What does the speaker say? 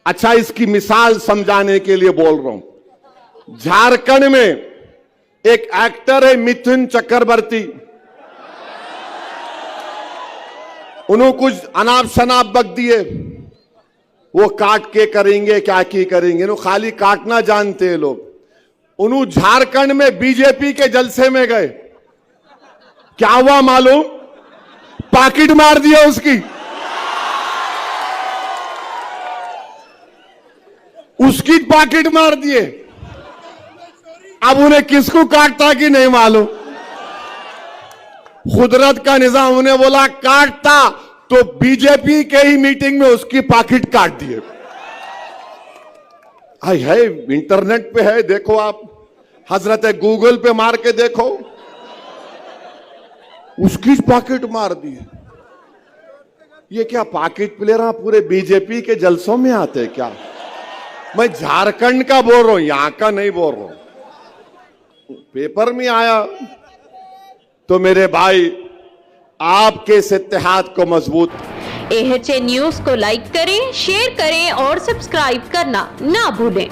अच्छा, इसकी मिसाल समझाने के लिए बोल रहा हूं। झारखंड में एक एक्टर है मिथुन चक्रवर्ती, उन्होंने कुछ अनाप शनाप बक दिए, वो काट के करेंगे क्या की करेंगे, नो खाली काटना जानते हैं लोग। उन्होंने झारखंड में बीजेपी के जलसे में गए, क्या हुआ मालूम? पॉकेट मार दिया उसकी, उसकी पॉकेट मार दिए। अब उन्हें किसको काटता कि नहीं मालूम। कुदरत का निजाम, उन्हें बोला काटता तो बीजेपी के ही मीटिंग में उसकी पॉकेट काट दिए। हाय है, इंटरनेट पे है, देखो आप, हजरत गूगल पे मार के देखो, उसकी पॉकेट मार दी। ये क्या पॉकेट प्लेयर पूरे बीजेपी के जलसों में आते हैं क्या? मैं झारखंड का बोल रहा हूं, यहां का नहीं बोल रहा हूं। पेपर में आया तो मेरे भाई, आपके इस इत्तेहाद को मजबूत। AHA न्यूज को लाइक करें, शेयर करें और सब्सक्राइब करना ना भूलें।